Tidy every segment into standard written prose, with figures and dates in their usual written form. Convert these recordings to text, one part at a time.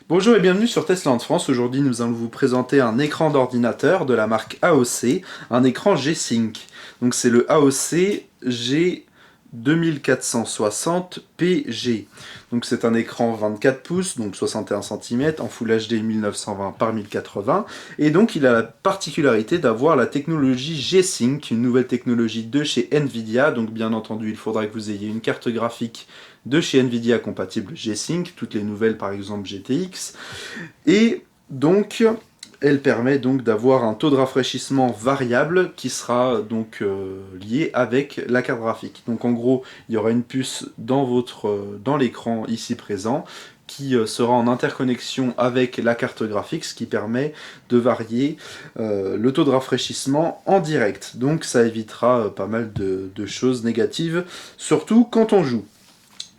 Bonjour et bienvenue sur Tesla en France. Aujourd'hui nous allons vous présenter un écran d'ordinateur de la marque AOC, un écran G-Sync. Donc c'est le AOC G2460PG. Donc c'est un écran 24 pouces, donc 61 cm, en Full HD 1920 par 1080. Et donc il a la particularité d'avoir la technologie G-Sync, une nouvelle technologie de chez Nvidia. Donc bien entendu il faudra que vous ayez une carte graphique de chez Nvidia compatible G-Sync, toutes les nouvelles par exemple GTX. Et donc elle permet donc d'avoir un taux de rafraîchissement variable qui sera donc lié avec la carte graphique. Donc en gros, il y aura une puce dans l'écran ici présent qui sera en interconnexion avec la carte graphique, ce qui permet de varier le taux de rafraîchissement en direct. Donc ça évitera pas mal de choses négatives, surtout quand on joue.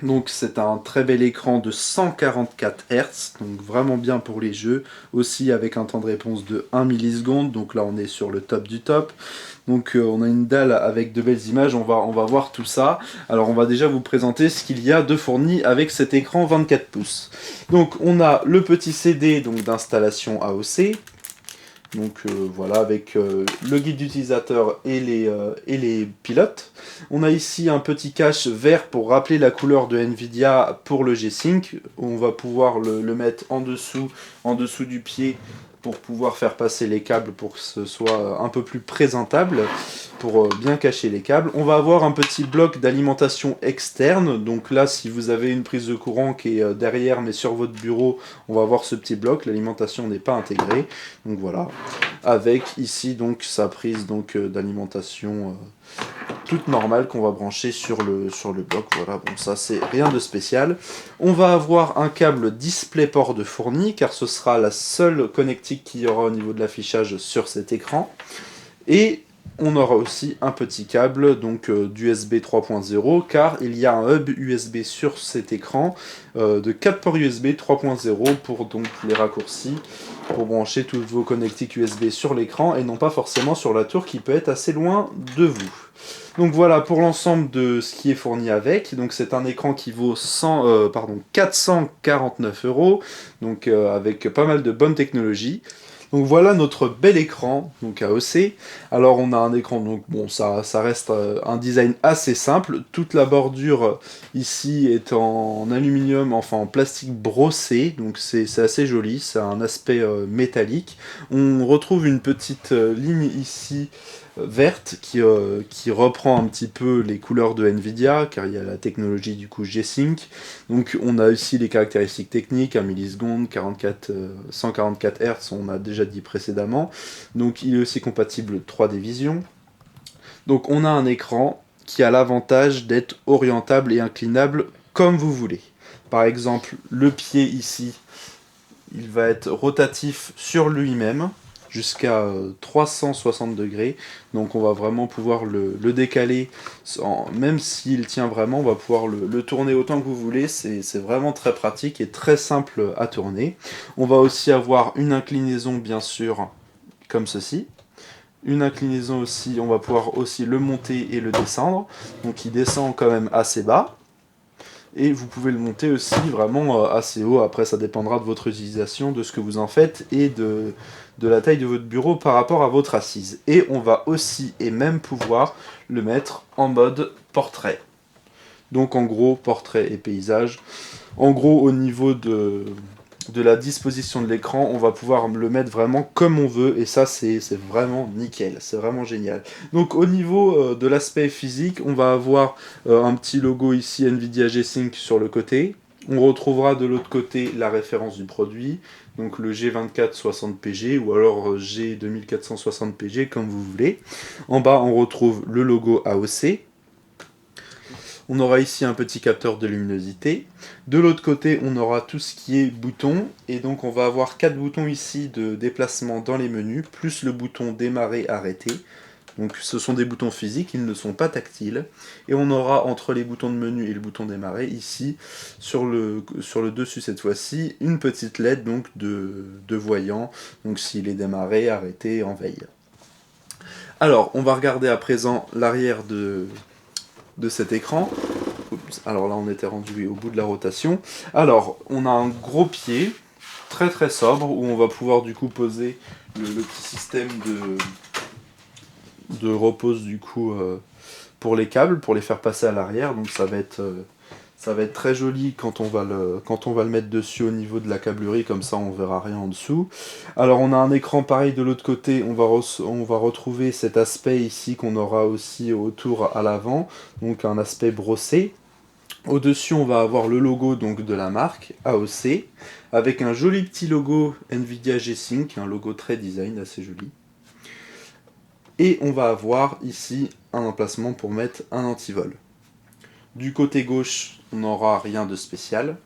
Donc c'est un très bel écran de 144 Hz, donc vraiment bien pour les jeux, aussi avec un temps de réponse de 1 milliseconde, donc là on est sur le top du top. Donc on a une dalle avec de belles images, on va voir tout ça. Alors on va déjà vous présenter ce qu'il y a de fourni avec cet écran 24 pouces. Donc on a le petit CD d'installation AOC. Donc voilà, avec le guide d'utilisateur et les pilotes. On a ici un petit cache vert pour rappeler la couleur de Nvidia pour le G-Sync. On va pouvoir le mettre en dessous du pied pour pouvoir faire passer les câbles pour que ce soit un peu plus présentable, pour bien cacher les câbles. On va avoir un petit bloc d'alimentation externe, donc là si vous avez une prise de courant qui est derrière mais sur votre bureau, on va avoir ce petit bloc, l'alimentation n'est pas intégrée, donc voilà, avec ici donc sa prise d'alimentation toute normale qu'on va brancher sur le bloc. Voilà, bon ça c'est rien de spécial. On va avoir un câble DisplayPort de fourni, car ce sera la seule connectique qu'il y aura au niveau de l'affichage sur cet écran. Et on aura aussi un petit câble d'USB 3.0, car il y a un hub USB sur cet écran de 4 ports USB 3.0 pour donc les raccourcis, pour brancher toutes vos connectiques USB sur l'écran et non pas forcément sur la tour qui peut être assez loin de vous. Donc voilà pour l'ensemble de ce qui est fourni avec. Donc c'est un écran qui vaut 449 €, donc avec pas mal de bonnes technologies. Donc voilà notre bel écran, donc AOC. Alors on a un écran, donc bon ça reste un design assez simple. Toute la bordure ici est en aluminium, enfin en plastique brossé, donc c'est assez joli, c'est un aspect métallique. On retrouve une petite ligne ici verte qui reprend un petit peu les couleurs de Nvidia, car il y a la technologie du coup G-Sync. Donc on a aussi les caractéristiques techniques, 1 milliseconde, 144 Hz, on a déjà dit précédemment. Donc il est aussi compatible 3D Vision. Donc on a un écran qui a l'avantage d'être orientable et inclinable comme vous voulez. Par exemple, le pied ici, il va être rotatif sur lui-même, jusqu'à 360 degrés, donc on va vraiment pouvoir le décaler, même s'il tient vraiment, on va pouvoir le tourner autant que vous voulez, c'est vraiment très pratique et très simple à tourner. On va aussi avoir une inclinaison bien sûr, comme ceci. Une inclinaison aussi, on va pouvoir aussi le monter et le descendre, donc il descend quand même assez bas. Et vous pouvez le monter aussi vraiment assez haut, après ça dépendra de votre utilisation, de ce que vous en faites et de la taille de votre bureau par rapport à votre assise. Et on va aussi et même pouvoir le mettre en mode portrait. Donc en gros, portrait et paysage. En gros, au niveau de la disposition de l'écran, on va pouvoir le mettre vraiment comme on veut, et ça c'est vraiment nickel, c'est vraiment génial. Donc au niveau de l'aspect physique, on va avoir un petit logo ici Nvidia G-Sync sur le côté. On retrouvera de l'autre côté la référence du produit, donc le G2460PG ou alors G2460PG comme vous voulez. En bas on retrouve le logo AOC. On aura ici un petit capteur de luminosité. De l'autre côté, on aura tout ce qui est boutons. Et donc, on va avoir 4 boutons ici de déplacement dans les menus, plus le bouton démarrer, arrêter. Donc, ce sont des boutons physiques, ils ne sont pas tactiles. Et on aura entre les boutons de menu et le bouton démarrer, ici, sur le dessus cette fois-ci, une petite LED donc, de voyant. Donc, s'il est démarré, arrêté, en veille. Alors, on va regarder à présent l'arrière de cet écran. Oups, alors là, on était rendu au bout de la rotation. Alors, on a un gros pied, très très sobre, où on va pouvoir du coup poser le petit système de repose du coup pour les câbles, pour les faire passer à l'arrière. Donc ça va être très joli quand quand on va le mettre dessus au niveau de la câblerie, comme ça on verra rien en dessous. Alors on a un écran pareil de l'autre côté, on va retrouver cet aspect ici qu'on aura aussi autour à l'avant, donc un aspect brossé. Au-dessus on va avoir le logo donc de la marque AOC, avec un joli petit logo Nvidia G-Sync, un logo très design, assez joli. Et on va avoir ici un emplacement pour mettre un antivol. Du côté gauche, on n'aura rien de spécial.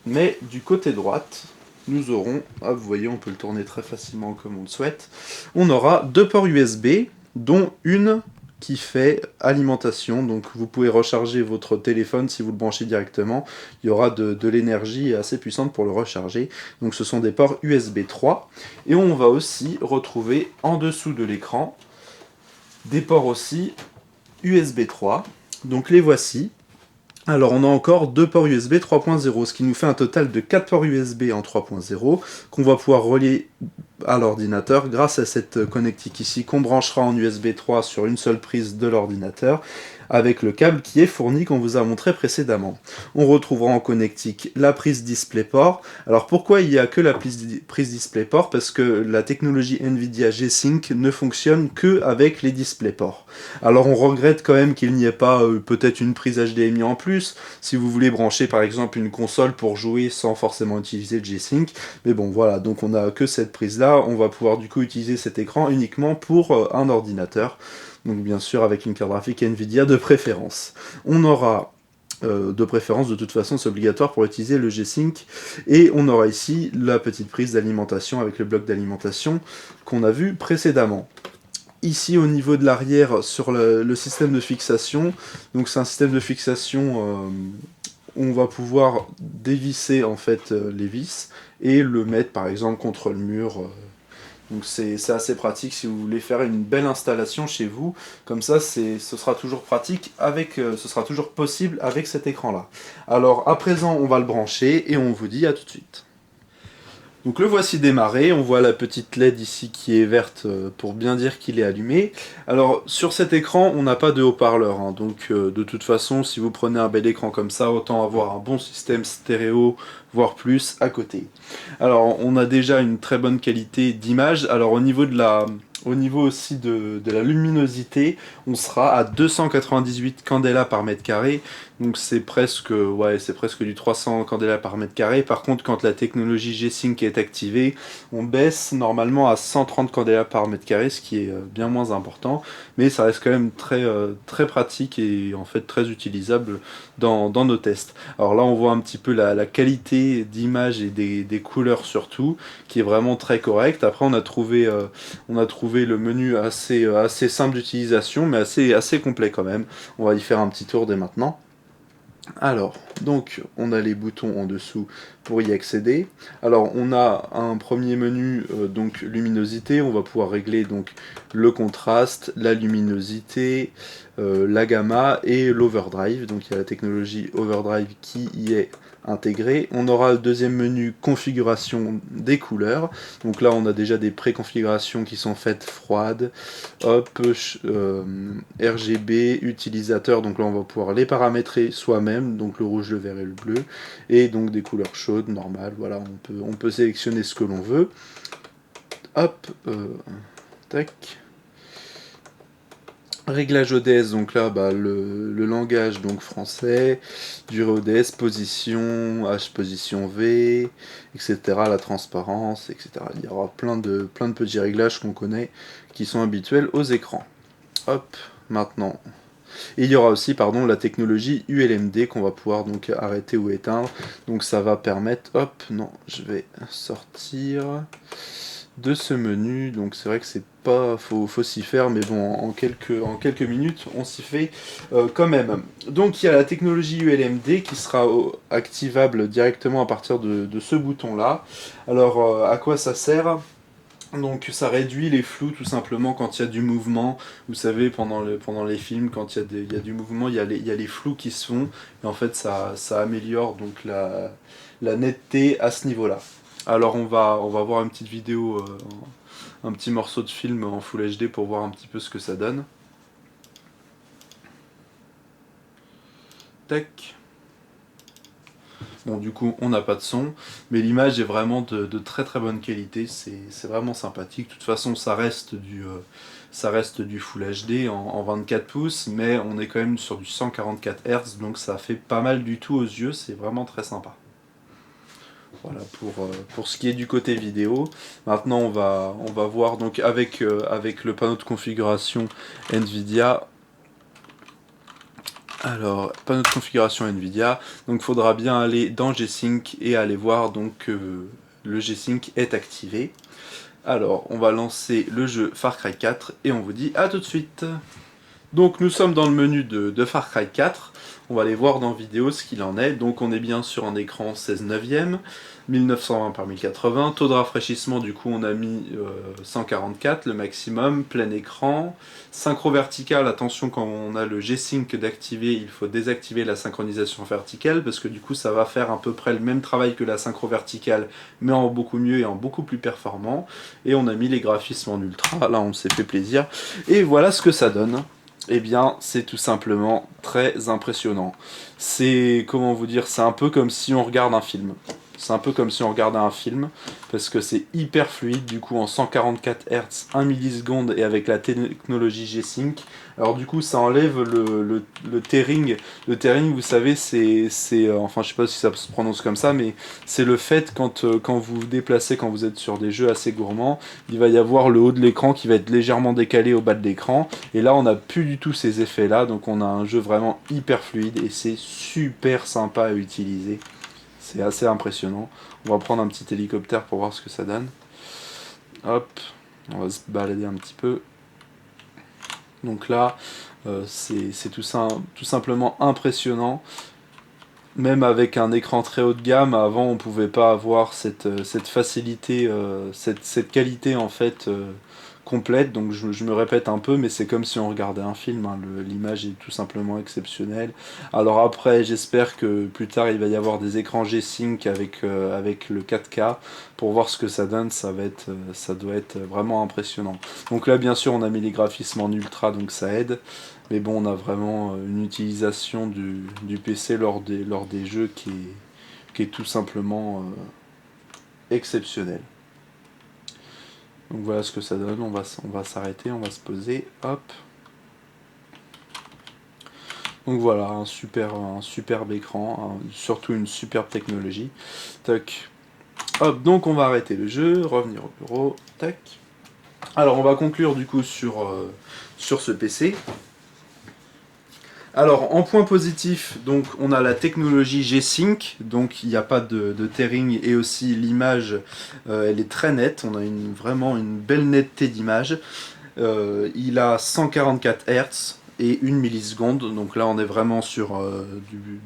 Mais du côté droite, nous aurons, ah, vous voyez, on peut le tourner très facilement comme on le souhaite, on aura deux ports USB, dont une qui fait alimentation, donc vous pouvez recharger votre téléphone si vous le branchez directement, il y aura de l'énergie assez puissante pour le recharger, donc ce sont des ports USB 3, et on va aussi retrouver en dessous de l'écran des ports aussi USB 3, donc les voici. Alors on a encore deux ports USB 3.0, ce qui nous fait un total de 4 ports USB en 3.0 qu'on va pouvoir relier à l'ordinateur grâce à cette connectique ici qu'on branchera en USB 3 sur une seule prise de l'ordinateur avec le câble qui est fourni qu'on vous a montré précédemment. On retrouvera en connectique la prise DisplayPort. Alors pourquoi il n'y a que la prise DisplayPort? Parce que la technologie Nvidia G-Sync ne fonctionne que avec les DisplayPort. Alors on regrette quand même qu'il n'y ait pas peut-être une prise HDMI en plus, si vous voulez brancher par exemple une console pour jouer sans forcément utiliser le G-Sync. Mais bon voilà, donc on n'a que cette prise là, on va pouvoir du coup utiliser cet écran uniquement pour un ordinateur. Donc bien sûr avec une carte graphique Nvidia de préférence. On aura de préférence, de toute façon c'est obligatoire pour utiliser le G-Sync, et on aura ici la petite prise d'alimentation avec le bloc d'alimentation qu'on a vu précédemment. Ici au niveau de l'arrière sur le système de fixation, donc c'est un système de fixation où on va pouvoir dévisser en fait les vis et le mettre par exemple contre le mur. Donc c'est assez pratique si vous voulez faire une belle installation chez vous. Comme ça, ce sera toujours pratique, ce sera toujours possible avec cet écran-là. Alors à présent, on va le brancher et on vous dit à tout de suite. Donc le voici démarré, on voit la petite LED ici qui est verte pour bien dire qu'il est allumé. Alors sur cet écran on n'a pas de haut-parleur, hein, donc de toute façon si vous prenez un bel écran comme ça, autant avoir un bon système stéréo, voire plus à côté. Alors on a déjà une très bonne qualité d'image, alors au niveau aussi de la luminosité, on sera à 298 candela par mètre carré, donc c'est presque du 300 candela par mètre carré. Par contre, quand la technologie G-Sync est activée, on baisse normalement à 130 candela par mètre carré, ce qui est bien moins important, mais ça reste quand même très pratique et en fait très utilisable dans nos tests. Alors là, on voit un petit peu la qualité d'image et des couleurs surtout, qui est vraiment très correcte. Après, on a trouvé le menu assez simple d'utilisation, mais assez complet quand même. On va y faire un petit tour dès maintenant. Alors, donc, on a les boutons en dessous pour y accéder. Alors, on a un premier menu, donc luminosité. On va pouvoir régler donc le contraste, la luminosité, la gamma et l'overdrive. Donc, il y a la technologie overdrive qui y est intégrée. On aura le deuxième menu configuration des couleurs. Donc là, on a déjà des préconfigurations qui sont faites froides. Hop, RGB, utilisateur. Donc là, on va pouvoir les paramétrer soi-même. Donc le rouge, le vert et le bleu. Et donc des couleurs chaudes, normales. Voilà, on peut sélectionner ce que l'on veut. Hop, tac. Réglage ODS, donc là, le langage donc français, durée ODS, position, H position V, etc. La transparence, etc. Il y aura plein de petits réglages qu'on connaît, qui sont habituels aux écrans. Hop, maintenant. Et il y aura aussi, pardon, la technologie ULMD qu'on va pouvoir donc arrêter ou éteindre. Donc ça va permettre, hop, non, je vais sortir de ce menu. Donc c'est vrai que c'est pas, faut s'y faire, mais bon, en quelques minutes, on s'y fait quand même. Donc il y a la technologie ULMD qui sera activable directement à partir de ce bouton-là. Alors à quoi ça sert ? Donc ça réduit les flous tout simplement quand il y a du mouvement. Vous savez, pendant les films, quand il y a du mouvement, il y a les flous qui se font. Et en fait, ça améliore donc la netteté à ce niveau-là. Alors on va voir une petite vidéo, un petit morceau de film en Full HD pour voir un petit peu ce que ça donne. Tac. Bon, du coup, on n'a pas de son, mais l'image est vraiment de très très bonne qualité, c'est vraiment sympathique. De toute façon, ça reste du Full HD en 24 pouces, mais on est quand même sur du 144 Hz, donc ça fait pas mal du tout aux yeux, c'est vraiment très sympa. Voilà pour ce qui est du côté vidéo. Maintenant, on va voir donc avec le panneau de configuration NVIDIA. Alors, panneau de configuration NVIDIA, donc il faudra bien aller dans G-Sync et aller voir donc que le G-Sync est activé. Alors, on va lancer le jeu Far Cry 4 et on vous dit à tout de suite. Donc nous sommes dans le menu de Far Cry 4, on va aller voir dans vidéo ce qu'il en est. Donc on est bien sur un écran 16 neuvième, 1920 par 1080, taux de rafraîchissement du coup on a mis 144, le maximum, plein écran, synchro vertical, attention quand on a le G-Sync d'activer, il faut désactiver la synchronisation verticale parce que du coup ça va faire à peu près le même travail que la synchro verticale mais en beaucoup mieux et en beaucoup plus performant. Et on a mis les graphismes en ultra, là on s'est fait plaisir, et voilà ce que ça donne. Eh bien, c'est tout simplement très impressionnant. C'est, comment vous dire, c'est un peu comme si on regarde un film. C'est un peu comme si on regardait un film, parce que c'est hyper fluide, du coup en 144 Hz, 1 milliseconde, et avec la technologie G-Sync. Alors du coup, ça enlève le tearing. Le tearing, vous savez, enfin je sais pas si ça se prononce comme ça, mais c'est le fait quand vous vous déplacez, quand vous êtes sur des jeux assez gourmands, il va y avoir le haut de l'écran qui va être légèrement décalé au bas de l'écran, et là on n'a plus du tout ces effets-là, donc on a un jeu vraiment hyper fluide, et c'est super sympa à utiliser. C'est assez impressionnant. On va prendre un petit hélicoptère pour voir ce que ça donne. Hop, on va se balader un petit peu. Donc là, c'est tout simplement impressionnant. Même avec un écran très haut de gamme, avant on pouvait pas avoir cette facilité, cette qualité en fait complète. Donc je me répète un peu, mais c'est comme si on regardait un film, hein. L'image est tout simplement exceptionnelle. Alors après, j'espère que plus tard il va y avoir des écrans G-Sync avec le 4K pour voir ce que ça donne. Ça doit être vraiment impressionnant. Donc là, bien sûr, on a mis les graphismes en ultra, donc ça aide. Mais bon, on a vraiment une utilisation du PC lors des jeux qui est tout simplement exceptionnelle. Donc voilà ce que ça donne, on va s'arrêter, on va se poser, hop. Donc voilà, un superbe écran, surtout une superbe technologie. Tac. Hop, donc on va arrêter le jeu, revenir au bureau, tac. Alors on va conclure du coup sur ce PC. Alors, en point positif, donc on a la technologie G-Sync, donc il n'y a pas de tearing et aussi l'image, elle est très nette, on a vraiment une belle netteté d'image. Il a 144 Hz et 1 milliseconde, donc là on est vraiment sur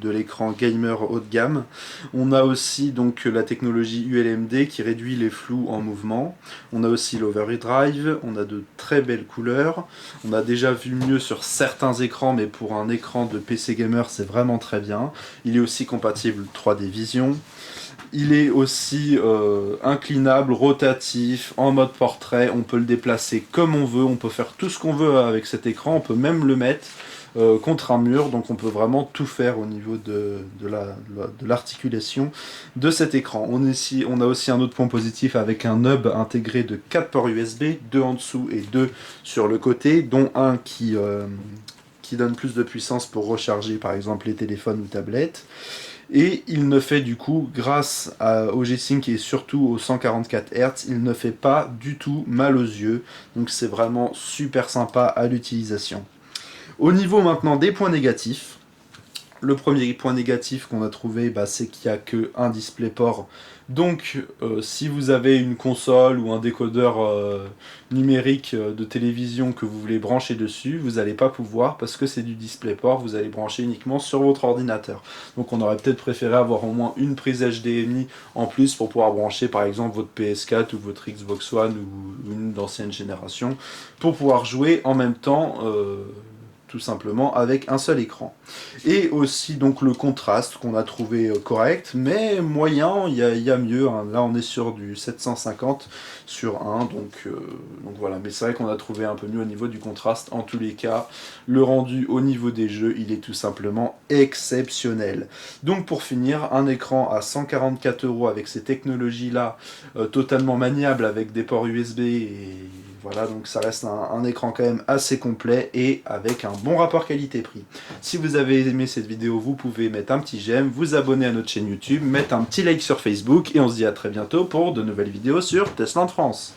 de l'écran gamer haut de gamme. On a aussi donc la technologie ULMD qui réduit les flous en mouvement. On a aussi l'overdrive, on a de très belles couleurs. On a déjà vu mieux sur certains écrans, mais pour un écran de PC gamer c'est vraiment très bien. Il est aussi compatible 3D Vision. Il est aussi inclinable, rotatif, en mode portrait, on peut le déplacer comme on veut, on peut faire tout ce qu'on veut avec cet écran, on peut même le mettre contre un mur, donc on peut vraiment tout faire au niveau de l'articulation de cet écran. On a aussi un autre point positif avec un hub intégré de 4 ports USB, 2 en dessous et 2 sur le côté, dont un qui donne plus de puissance pour recharger par exemple les téléphones ou tablettes. Et il ne fait du coup, grâce au G-Sync et surtout au 144 Hz, il ne fait pas du tout mal aux yeux. Donc c'est vraiment super sympa à l'utilisation. Au niveau maintenant des points négatifs, Le premier point négatif qu'on a trouvé, c'est qu'il n'y a qu'un DisplayPort. Donc, si vous avez une console ou un décodeur numérique de télévision que vous voulez brancher dessus, vous n'allez pas pouvoir parce que c'est du DisplayPort, vous allez brancher uniquement sur votre ordinateur. Donc, on aurait peut-être préféré avoir au moins une prise HDMI en plus pour pouvoir brancher par exemple votre PS4 ou votre Xbox One ou une d'ancienne génération pour pouvoir jouer en même temps. Tout simplement avec un seul écran. Et aussi donc le contraste qu'on a trouvé correct, mais moyen, il y a mieux. Hein. Là on est sur du 750 sur 1, donc voilà. Mais c'est vrai qu'on a trouvé un peu mieux au niveau du contraste. En tous les cas, le rendu au niveau des jeux, il est tout simplement exceptionnel. Donc pour finir, un écran à 144 € avec ces technologies-là, totalement maniables avec des ports USB et voilà, donc ça reste un écran quand même assez complet et avec un bon rapport qualité-prix. Si vous avez aimé cette vidéo, vous pouvez mettre un petit j'aime, vous abonner à notre chaîne YouTube, mettre un petit like sur Facebook et on se dit à très bientôt pour de nouvelles vidéos sur Tesla en France.